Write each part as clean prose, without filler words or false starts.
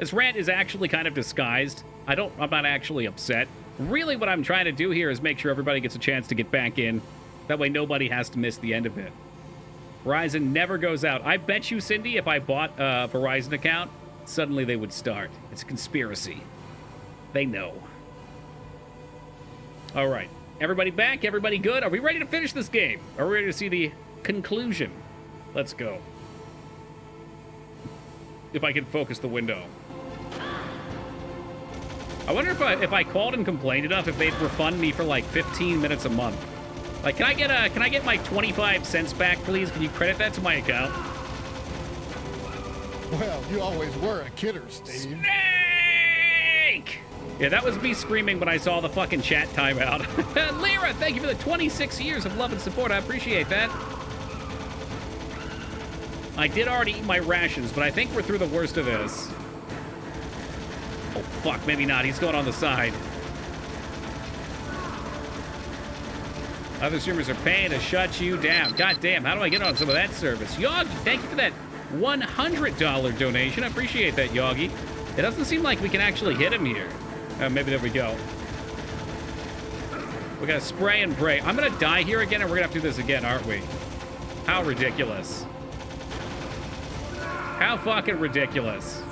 This rant is actually kind of disguised. I'm not actually upset. Really what I'm trying to do here is make sure everybody gets a chance to get back in. That way nobody has to miss the end of it. Verizon never goes out. I bet you, Cindy, if I bought a Verizon account, suddenly they would start. It's a conspiracy. They know. All right. Everybody back? Everybody good? Are we ready to finish this game? Are we ready to see the conclusion? Let's go. If I can focus the window. I wonder if I called and complained enough, if they'd refund me for like 15 minutes a month. Like, can I get my 25 cents back, please? Can you credit that to my account? Well, you always were a kidder, Steve. Snake! Yeah, that was me screaming when I saw the fucking chat timeout. Lyra, thank you for the 26 years of love and support. I appreciate that. I did already eat my rations, but I think we're through the worst of this. Oh, fuck, maybe not. He's going on the side. Other streamers are paying to shut you down. God damn, how do I get on some of that service? Yogi, thank you for that $100 donation. I appreciate that, Yogi. It doesn't seem like we can actually hit him here. Maybe there we go. We gotta spray and pray. I'm gonna die here again, and we're gonna have to do this again, aren't we? How ridiculous. How fucking ridiculous.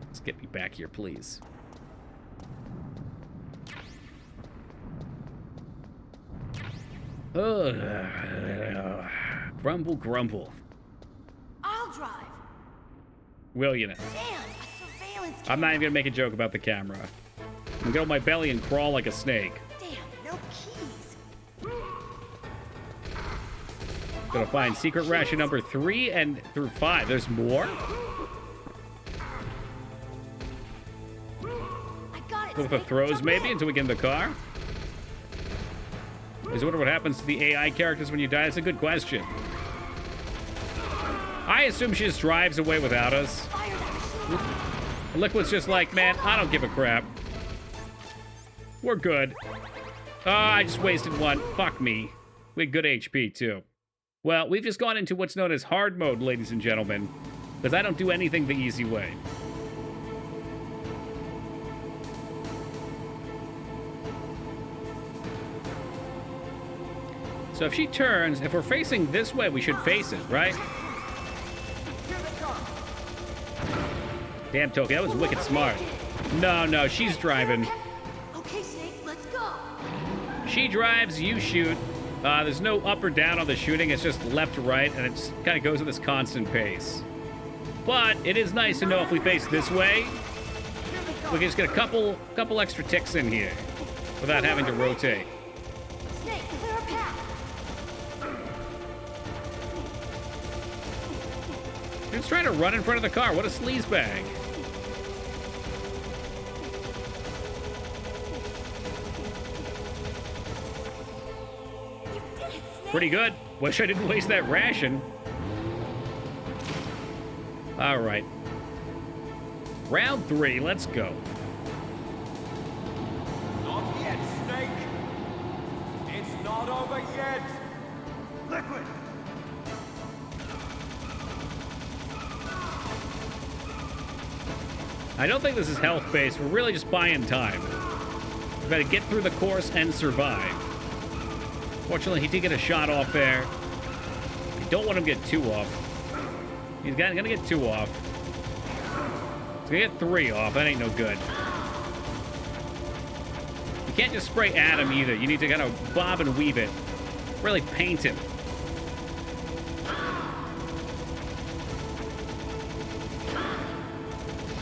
Let's get me back here, please. Grumble, grumble. I'll drive. Will you? Damn, a surveillance I'm not even gonna make a joke about the camera. I'm gonna get on my belly and crawl like a snake. Damn, no keys. Gonna find secret ration number 3 and through 5. There's more? I got it. With the Snake. throws, Jump maybe, in. until we get in the car? I wonder what happens to the AI characters when you die. That's a good question. I assume she just drives away without us. Fire that machine. Liquid's just like, man, I don't give a crap. We're good. Oh, I just wasted one. Fuck me. We had good HP, too. Well, we've just gone into what's known as hard mode, ladies and gentlemen, because I don't do anything the easy way. So if she turns, if we're facing this way, we should face it, right? Damn, Toki, that was wicked smart. No, she's driving. Okay, Snake, let's go. She drives, you shoot. There's no up or down on the shooting. It's just left to right, and it kind of goes at this constant pace. But it is nice to know if we face this way, we can just get a couple extra ticks in here without having to rotate. Snake, clear a path. Dude's trying to run in front of the car. What a sleazebag. You did it, Snake. Pretty good. Wish I didn't waste that ration. All right. Round 3, let's go. Not yet, Snake. It's not over yet. Liquid. I don't think this is health-based. We're really just buying time. We've got to get through the course and survive. Fortunately, he did get a shot off there. I don't want him to get 2 off. He's gonna get 2 off. He's gonna get 3 off. That ain't no good. You can't just spray at him either. You need to kind of bob and weave it. Really paint him.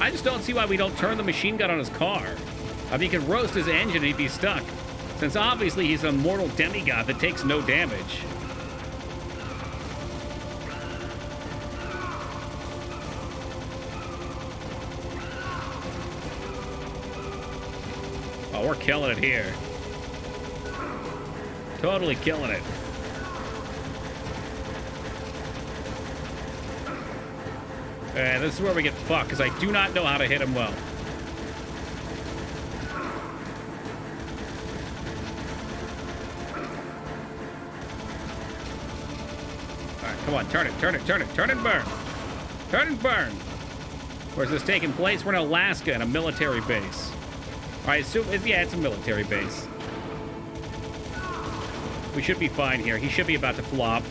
I just don't see why we don't turn the machine gun on his car. I mean, you can roast his engine and he'd be stuck. Since obviously he's a mortal demigod that takes no damage. Oh, we're killing it here. Totally killing it. And this is where we get fucked, because I do not know how to hit him well. right, come on, turn it, turn it, turn it, turn and burn. Turn and burn. Where's this taking place? We're in Alaska in a military base. I assume, yeah, it's a military base. We should be fine here. He should be about to flop.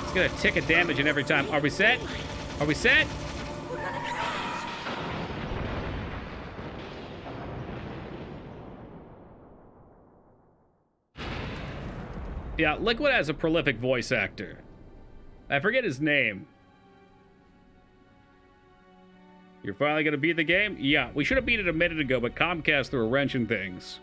It's gonna tick a damage in every time. Are we set? Are we set? We're gonna crash. Yeah, Liquid has a prolific voice actor. I forget his name. You're finally gonna beat the game? Yeah, we should have beat it a minute ago, but Comcast threw a wrench in things.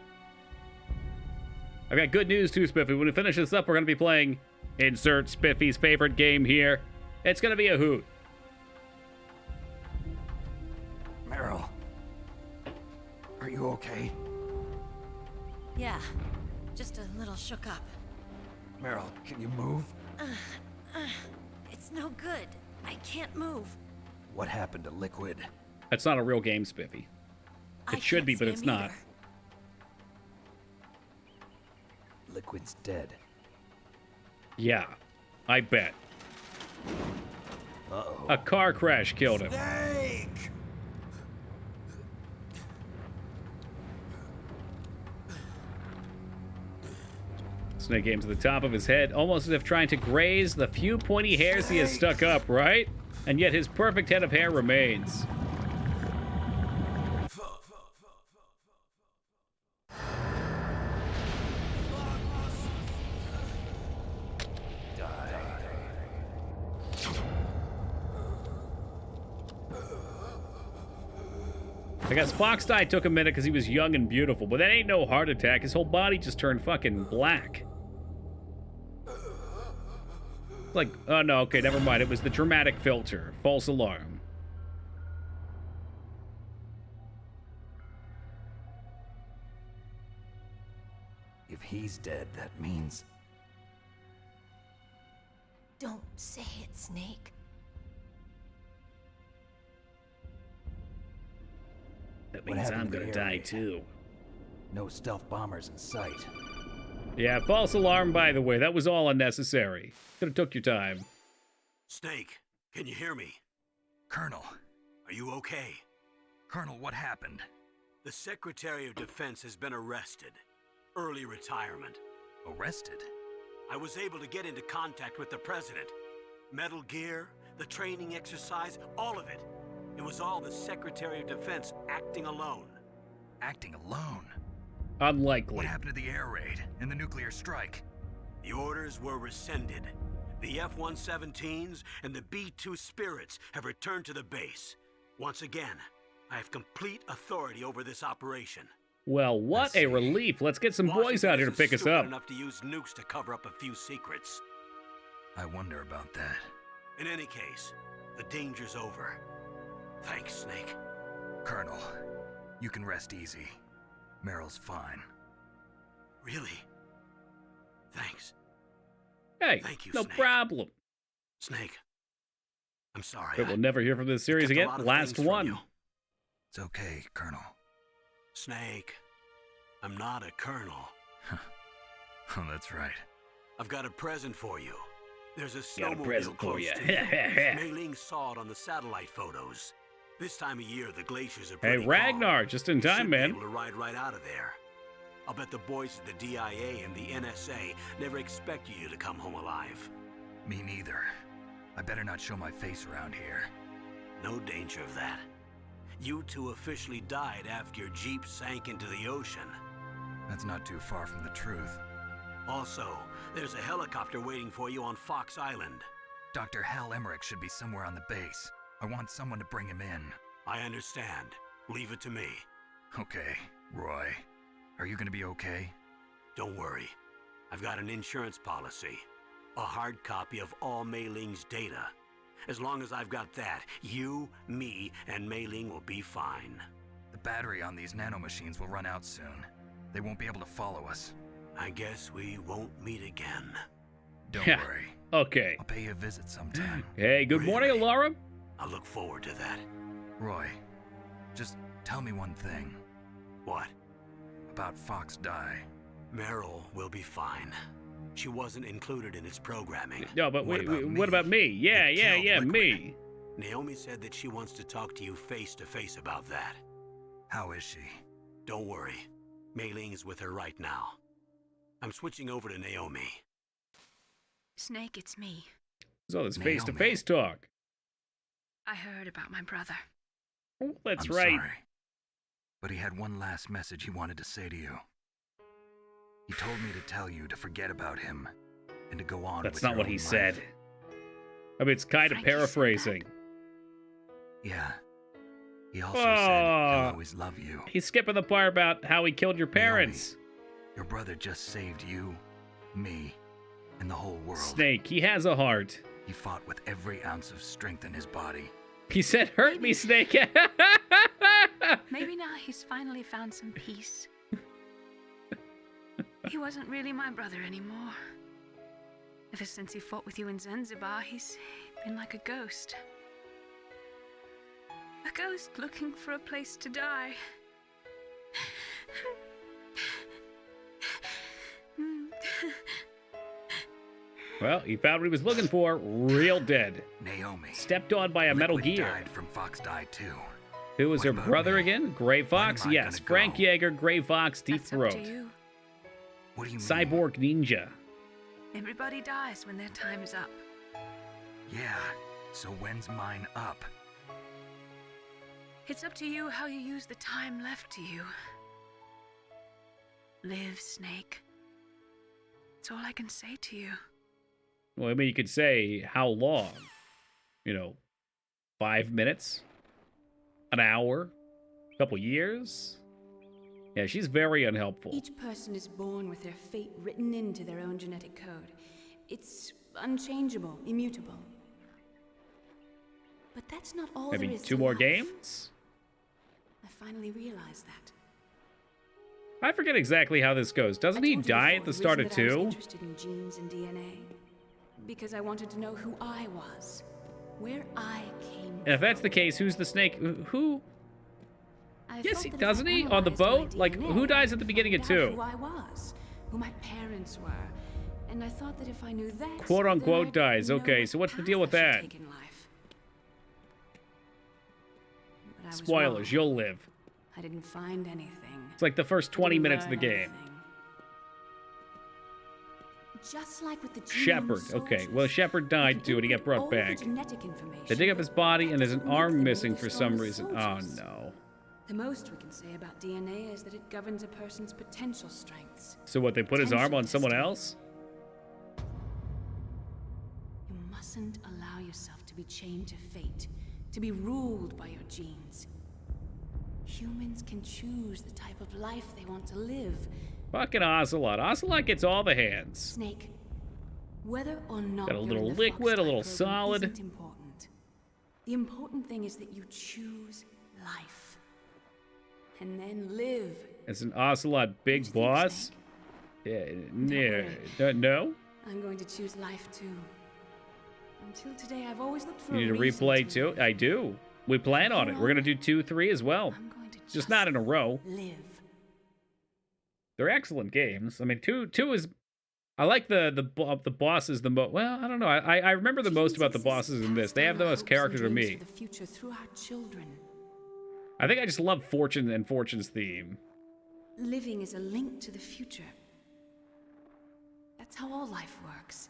I've got good news too, Spiffy. When we finish this up, we're gonna be playing insert Spiffy's favorite game here. It's gonna be a hoot. Meryl, are you okay? Yeah, just a little shook up. Meryl, can you move? It's no good. I can't move. What happened to Liquid? That's not a real game, Spiffy. I It should can't be, but see it's him not. either. Liquid's dead. Yeah, I bet. Uh-oh. A car crash killed him. Snake! Snake aims at the top of his head, almost as if trying to graze the few pointy hairs he has stuck up, right? And yet his perfect head of hair remains. I guess Foxdie took a minute because he was young and beautiful, but that ain't no heart attack. His whole body just turned fucking black. Like, oh no, okay, never mind. It was the dramatic filter. False alarm. If he's dead, that means... Don't say it, Snake. That What means happened I'm to the gonna air die raid? too. No stealth bombers in sight. Yeah, false alarm, by the way. That was all unnecessary. Could have took your time. Snake, can you hear me? Colonel. Are you okay? Colonel, what happened? The Secretary of Defense has been arrested. Early retirement. Arrested? I was able to get into contact with the President. Metal Gear, the training exercise, all of it. It was all the Secretary of Defense acting alone. Acting alone? Unlikely. What happened to the air raid and the nuclear strike? The orders were rescinded. The F-117s and the B-2 Spirits have returned to the base. Once again, I have complete authority over this operation. Well, what a relief. Let's get some boys out here to Washington pick isn't us up. stupid enough to use nukes to cover up a few secrets. I wonder about that. In any case, the danger's over. Thanks, Snake. Colonel, you can rest easy. Meryl's fine. Really? Thanks. Hey, Thank you, no Snake. problem. Snake, I'm sorry. But we'll never hear from this series kept a again. lot of Last things from one. you. It's okay, Colonel. Snake, I'm not a colonel. Oh, that's right. I've got a present for you. There's a Got a snowmobile present for close you. to you. Mei Ling saw it on the satellite photos. This time of year, the glaciers are Hey, pretty Ragnar, calm. just in You time, should man. Be able to ride right out of there. I'll bet the boys at the DIA and the NSA never expected you to come home alive. Me neither. I better not show my face around here. No danger of that. You two officially died after your Jeep sank into the ocean. That's not too far from the truth. Also, there's a helicopter waiting for you on Fox Island. Dr. Hal Emmerich should be somewhere on the base. I want someone to bring him in. I understand. Leave it to me. Okay, Roy. Are you gonna be okay? Don't worry. I've got an insurance policy. A hard copy of all Mei Ling's data. As long as I've got that, you, me, and Mei Ling will be fine. The battery on these nanomachines will run out soon. They won't be able to follow us. I guess we won't meet again. Don't Yeah. worry. Okay. I'll pay you a visit sometime. Hey, good morning, Really? Laura. I look forward to that. Roy, just tell me one thing. What? about Fox Die. Meryl will be fine. She wasn't included in its programming. No, but What about me? what about me? Yeah, It yeah, killed yeah, Liquid. me. Naomi said that she wants to talk to you face to face about that. How is she? Don't worry. Mei Ling's with her right now. I'm switching over to Naomi. Snake, it's me. So this Naomi. face-to-face talk. I heard about my brother. Oh, that's I'm right. sorry, but he had one last message he wanted to say to you. He told me to tell you to forget about him and to go on That's with not your what own he life. said. I mean, it's kind of Frankie said that. paraphrasing. Yeah. He also said he'll Oh. always love you. He's skipping the part about how he killed your parents. Your brother just saved you, me, and the whole world. Snake, he has a heart. He fought with every ounce of strength in his body. He said, hurt me, Snake. Maybe now he's finally found some peace. He wasn't really my brother anymore. Ever since he fought with you in Zanzibar, he's been like a ghost. A ghost looking for a place to die. Well, he found what he was looking for. Real dead. Naomi. Stepped on by a Metal Liquid Gear. died from Fox Die too. Who was What her about brother me? again? Gray Fox? am I Yes. gonna Frank go? Yeager, Gray Fox, Deep That's up Throat. to you. What do you mean? Cyborg Ninja. Everybody dies when their time is up. Yeah. So when's mine up? It's up to you how you use the time left to you. Live, Snake. That's all I can say to you. Well, I mean, you could say how long? 5 minutes? An hour? A couple years? Yeah, she's very unhelpful. Each person is born with their fate written into their own genetic code. It's unchangeable, immutable. But that's not all Maybe there is 2 to more life. games? I finally realized that. I forget exactly how this goes. Doesn't I he told you die before at the the start of reason that I was 2? interested in genes and DNA. Because I wanted to know who I was. Where I came And if that's the case, who's the snake? Who? I Yes, felt he that if doesn't I he? On the analyzed my boat? Like, DNA, who dies at the I'd beginning of find out 2? Who I was, who my parents were, and I thought that if I knew that, Quote then unquote I'd dies. know Okay, what so what's the path deal with I should that? take in life. But I was Spoilers, wrong. you'll live. I didn't find anything. It's like the first 20 Didn't minutes of the learn game. anything. Just like with the Shepard. genome Okay, soldiers, well, Shepard we died can too, and he got input brought all the back. genetic information, They dig up his but body, that and there's an doesn't make arm them missing the for some strongest reason. Oh, soldiers. no. The most we can say about DNA is that it governs a person's potential strengths. So what, they put his arm on someone Potential else? You mustn't allow yourself to be chained to fate, to be ruled by your genes. Humans can choose the type of life they want to live. Fucking Ocelot. Ocelot gets all the hands. Snake, whether or not Got a you're little in the liquid, a Fox little Type solid. isn't important. The important thing is that you choose life. And then live. It's an Ocelot big Don't you think, boss? Snake? Yeah, no? I'm going to choose life too. Until today, I've always looked for You a need to reason replay to too? live. I do. We plan on it. We're going to do 2, 3 as well. I'm going to Just not in a row. live. They're excellent games. I mean, two is. I like the bosses the most. Well, I don't know. I remember the most about the bosses in this. They have the most character to me. For the future through our children. I think I just love Fortune and Fortune's theme. Living is a link to the future. That's how all life works.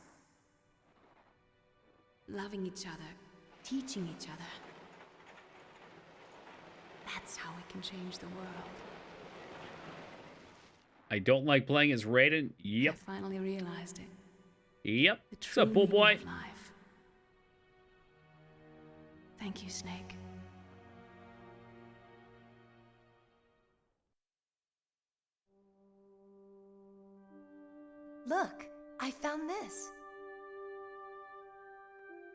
Loving each other, teaching each other. That's how we can change the world. I don't like playing as Raiden. Yep. I finally realized it. Yep. The What's true up, bull meaning boy? of life. Thank you, Snake. Look, I found this.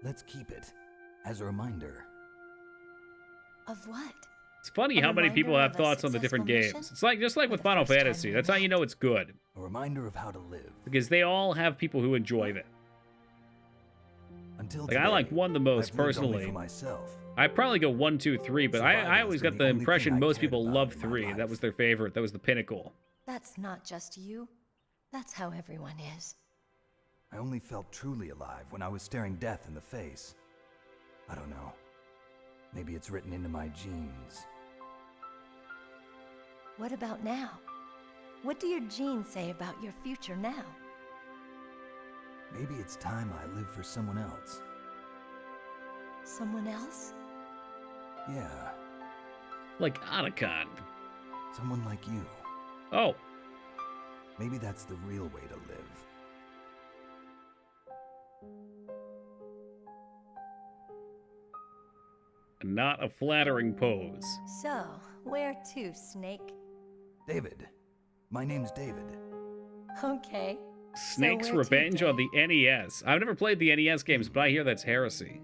Let's keep it as a reminder. Of what? It's funny A how many reminder people have of a thoughts on the different successful games. mission? It's like just like Or with the Final first time Fantasy. we That's how you met? know it's good, A reminder of how to live. because they all have people who enjoy it. Until Like, I today, like one the most I've lived only personally. for myself. I probably go 1, 2, 3, but I Survival always has got been the the only impression thing I most cared people about love in my 3. That life. was their favorite. That was the pinnacle. That's not just you. That's how everyone is. I only felt truly alive when I was staring death in the face. I don't know. Maybe it's written into my genes. What about now? What do your genes say about your future now? Maybe it's time I live for someone else. Someone else? Yeah, Like Otacon. someone like you. Oh, Maybe that's the real way to live. not a flattering pose. So, where to, Snake? David. My name's David. Okay. Snake's So where to, Revenge on Dave? the NES. I've never played the NES games, but I hear that's heresy.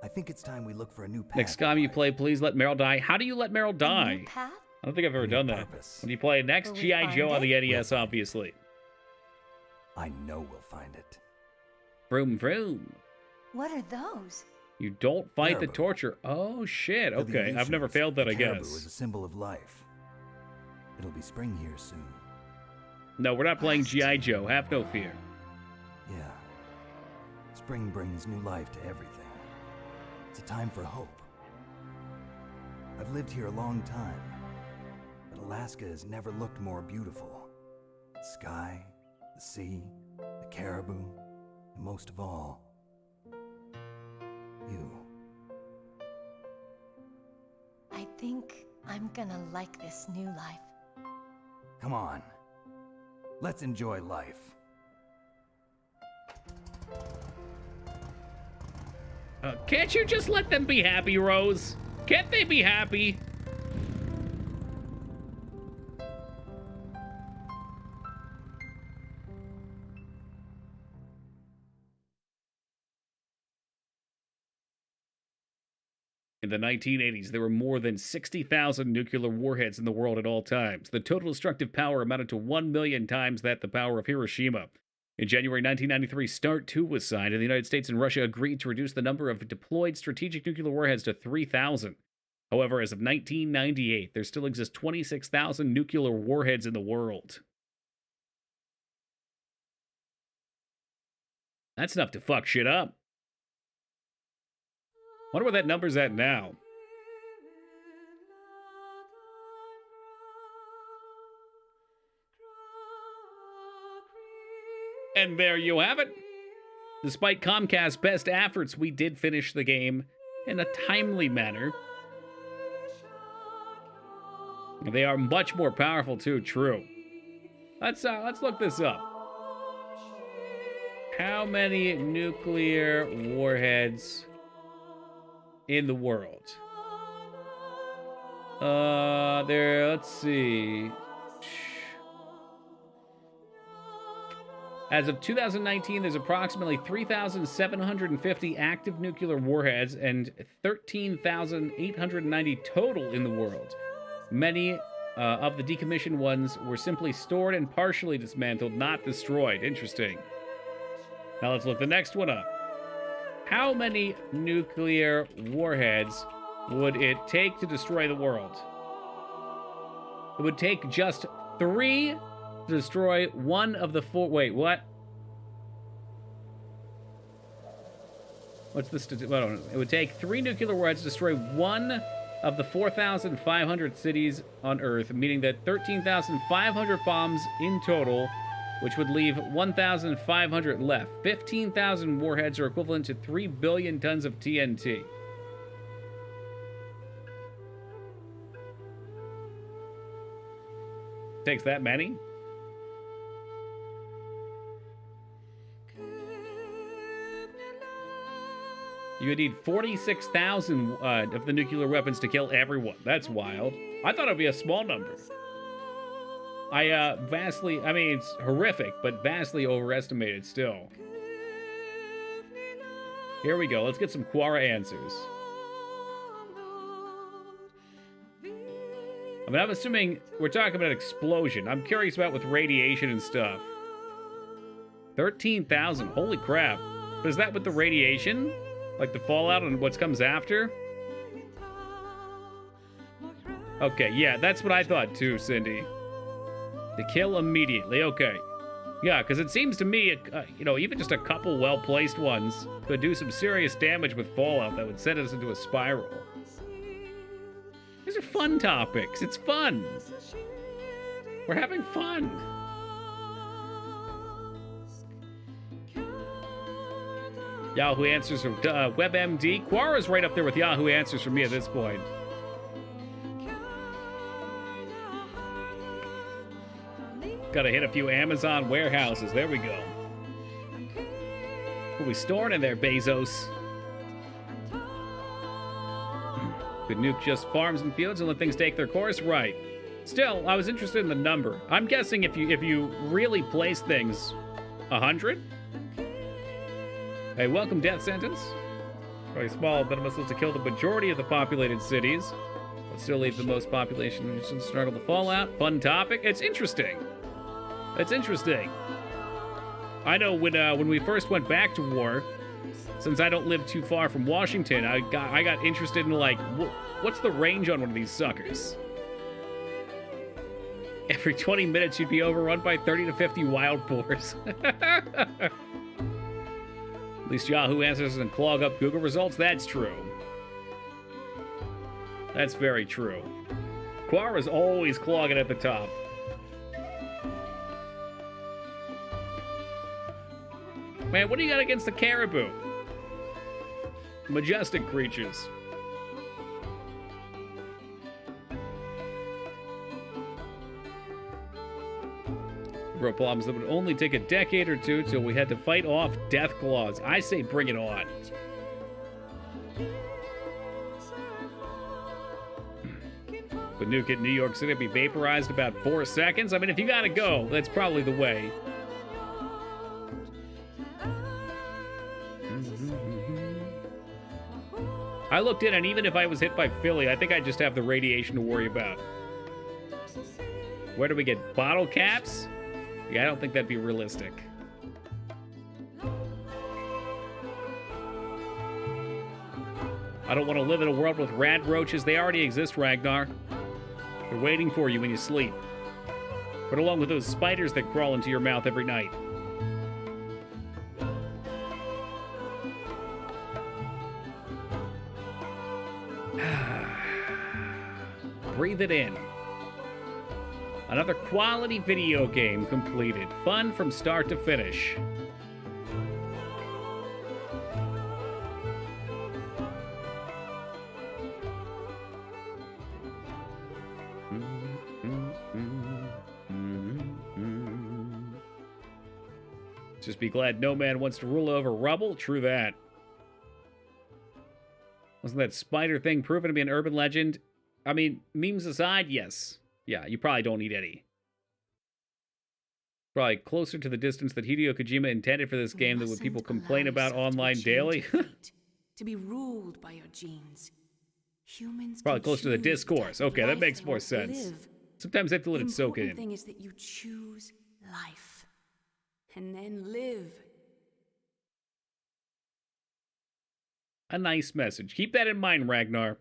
I think it's time we look for a new path. Next time in you life. play Please Let Meryl Die. How do you let Meryl A new die? path? I don't think I've ever A new done that. purpose. When you play next Will we G.I. find Joe on it? the NES, obviously. I know we'll find it. Vroom vroom. What are those? You don't fight the Caribou. torture. Oh shit. For the Okay, I've never Aleutians, failed that, the I caribou guess. is a symbol of life. It'll be spring here soon. No, we're not playing Blast. G.I. Joe. Have no fear. Yeah. Spring brings new life to everything. It's a time for hope. I've lived here a long time, but Alaska has never looked more beautiful. The sky, the sea, the caribou, and most of all, you. I think I'm gonna like this new life. Come on. Let's enjoy life. Can't you just let them be happy, Rose? Can't they be happy? In the 1980s, there were more than 60,000 nuclear warheads in the world at all times. The total destructive power amounted to 1 million times that the power of Hiroshima. In January 1993, START II was signed, and the United States and Russia agreed to reduce the number of deployed strategic nuclear warheads to 3,000. However, as of 1998, there still exist 26,000 nuclear warheads in the world. That's enough to fuck shit up. Wonder what that number's at now. And there you have it. Despite Comcast's best efforts, we did finish the game in a timely manner. They are much more powerful too, true. Let's look this up. How many nuclear warheads in the world? Let's see. As of 2019, there's approximately 3,750 active nuclear warheads and 13,890 total in the world. Many of the decommissioned ones were simply stored and partially dismantled, not destroyed. Interesting. Now let's look the next one up. How many nuclear warheads would it take to destroy the world? It would take just 3 to destroy one of the 4. Wait, what? What's this? It would take 3 nuclear warheads to destroy one of the 4,500 cities on Earth, meaning that 13,500 bombs in total, which would leave 1,500 left. 15,000 warheads are equivalent to 3 billion tons of TNT. Takes that many? You would need 46,000 of the nuclear weapons to kill everyone. That's wild. I thought it would be a small number. I mean, it's horrific, but vastly overestimated still. Here we go. Let's get some Quora answers. I mean, I'm assuming we're talking about explosion. I'm curious about with radiation and stuff. 13,000. Holy crap. But is that with the radiation? Like the fallout and what comes after? Okay, yeah, that's what I thought too, Cindy. To kill immediately. Okay. Yeah, because it seems to me, you know, even just a couple well-placed ones could do some serious damage with Fallout that would send us into a spiral. These are fun topics. It's fun. We're having fun. Yahoo Answers from WebMD. Quara's right up there with Yahoo Answers for me at this point. Gotta hit a few Amazon warehouses. There we go. What are we storing in there, Bezos? Could nuke just farms and fields and let things take their course? Right. Still, I was interested in the number. I'm guessing if you really place things, 100? Hey, welcome, Death Sentence. Probably small, venomous is to kill the majority of the populated cities, but still leave the most population to struggle to Fallout. Fun topic. It's interesting. It's interesting. I know when we first went back to war, since I don't live too far from Washington, I got interested in, like, what's the range on one of these suckers? Every 20 minutes, you'd be overrun by 30 to 50 wild boars. At least Yahoo Answers doesn't clog up Google results. That's true. That's very true. Quara's always clogging at the top. Man, what do you got against the caribou? Majestic creatures. Bro, problems that would only take a decade or two till we had to fight off death claws. I say bring it on. But nuke at New York City be vaporized about 4 seconds. I mean, if you gotta go, that's probably the way. I looked in, and even if I was hit by Philly, I think I just have the radiation to worry about. Where do we get bottle caps? Yeah, I don't think that'd be realistic. I don't want to live in a world with rat roaches. They already exist, Ragnar. They're waiting for you when you sleep. But along with those spiders that crawl into your mouth every night. Breathe it in. Another quality video game completed. Fun from start to finish. Just be glad no man wants to rule over rubble. True that. Wasn't that spider thing proven to be an urban legend? I mean, memes aside, yes. Yeah, you probably don't need any. Probably closer to the distance that Hideo Kojima intended for this game than what people complain about online daily. To be ruled by your genes. Humans probably closer to the discourse. Okay, that makes more sense. Sometimes I have to let it soak in. The thing is that you choose life and then live. A nice message. Keep that in mind, Ragnar.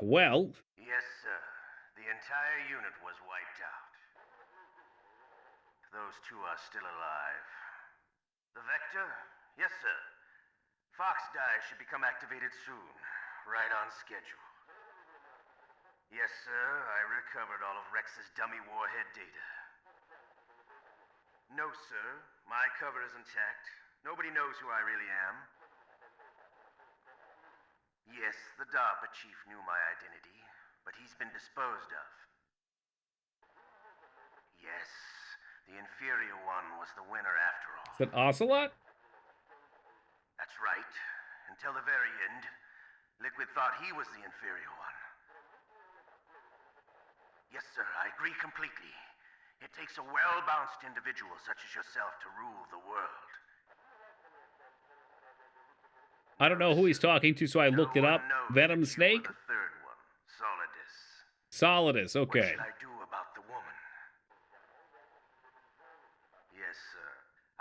Well. Yes, sir. The entire unit was wiped out. Those two are still alive. The Vector? Yes, sir. Fox Die should become activated soon. Right on schedule. Yes, sir. I recovered all of Rex's dummy warhead data. No, sir. My cover is intact. Nobody knows who I really am. Yes, the DARPA chief knew my identity, but he's been disposed of. Yes, the inferior one was the winner after all. Is that Ocelot? That's right. Until the very end, Liquid thought he was the inferior one. Yes, sir, I agree completely. It takes a well-balanced individual such as yourself to rule the world. I don't know who he's talking to, so I looked it up. Venom Snake? The third one, Solidus. Solidus, okay. What should I do about the woman? Yes, sir.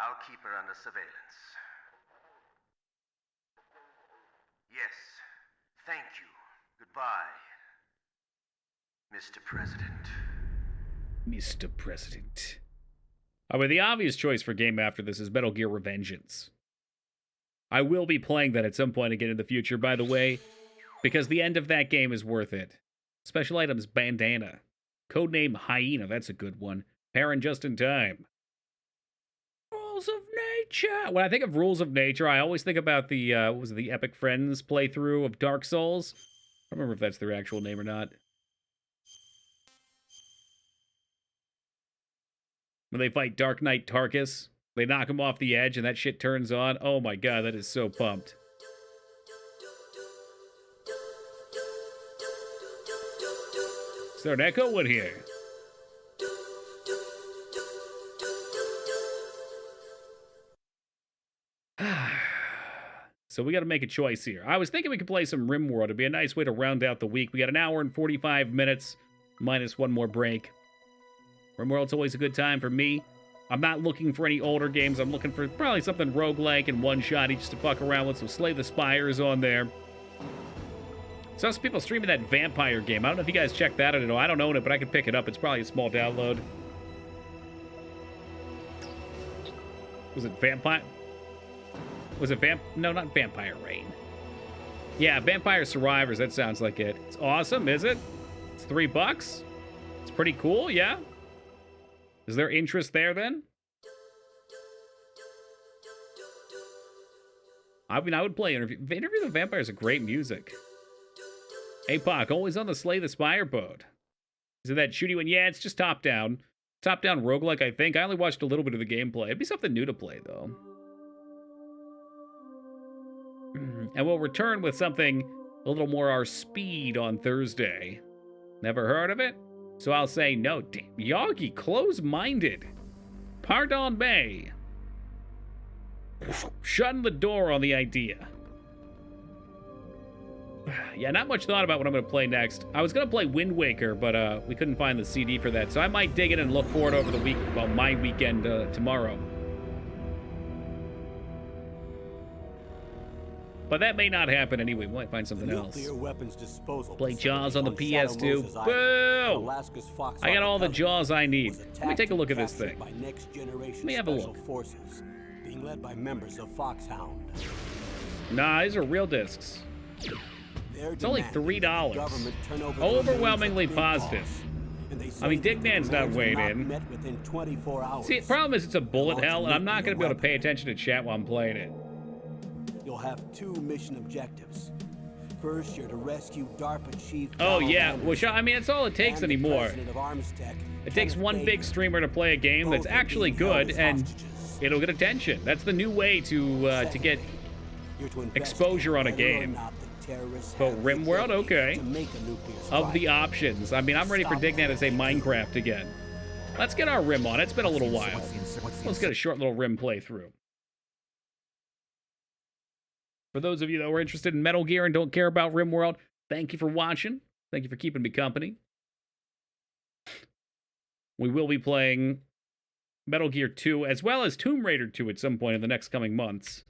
I'll keep her under surveillance. Yes. Thank you. Goodbye. Mr. President. Mr. President. I mean, the obvious choice for game after this is Metal Gear Revengeance. I will be playing that at some point again in the future, by the way, because the end of that game is worth it. Special items bandana. Codename Hyena, that's a good one. Parent just in time. Rules of Nature. When I think of Rules of Nature, I always think about the, what was it, the Epic Friends playthrough of Dark Souls. I don't remember if that's their actual name or not. When they fight Dark Knight Tarkus, they knock him off the edge and that shit turns on. Oh my god, that is so pumped. Is there an echo in here? So we got to make a choice here. I was thinking we could play some RimWorld. It'd be a nice way to round out the week. We got an hour and 45 minutes, minus one more break. RimWorld's always a good time for me. I'm not looking for any older games. I'm looking for probably something roguelike and one-shotty just to fuck around with. So Slay the Spires on there. Saw some people streaming that vampire game. I don't know if you guys checked that. I don't own it, but I could pick it up. It's probably a small download. Was it Vampire? Was it No, not Vampire Rain. Yeah, Vampire Survivors. That sounds like it. It's awesome, is it? It's $3. It's pretty cool, yeah? Is there interest there, then? I mean, I would play Interview. Interview with Vampires is great music. APOC, always on the Slay the Spire boat. Is it that shooty one? Yeah, it's just top-down. Top-down roguelike, I think. I only watched a little bit of the gameplay. It'd be something new to play, though. And we'll return with something a little more our speed on Thursday. Never heard of it? So I'll say no. Damn, Yagi, close-minded. Pardon me. Shutting the door on the idea. Yeah, not much thought about what I'm going to play next. I was going to play Wind Waker, but we couldn't find the CD for that. So I might dig in and look for it over the week, well, my weekend tomorrow. But that may not happen anyway. We might find something else. Play Jaws on the PS2. Boo! I got all the Jaws I need. Let me take a look at this thing. Let me have a look. Being led by members of Foxhound. Nah, these are real discs. It's only $3. Overwhelmingly positive. I mean, Digman's not weighed in. See, the problem is it's a bullet hell, and I'm not going to be able to pay attention to chat while I'm playing it. You'll have two mission objectives. First, you're to rescue DARPA Chief. Oh, yeah. Well, I mean, it's all it takes anymore. It takes one big streamer to play a game that's actually good, and it'll get attention. That's the new way to get exposure on a game. But RimWorld, okay. Of the options. I mean, I'm ready for Dignan to say Minecraft again. Let's get our Rim on. It's been a little while. Let's get a short little Rim playthrough. For those of you that were interested in Metal Gear and don't care about RimWorld, thank you for watching. Thank you for keeping me company. We will be playing Metal Gear 2 as well as Tomb Raider 2 at some point in the next coming months.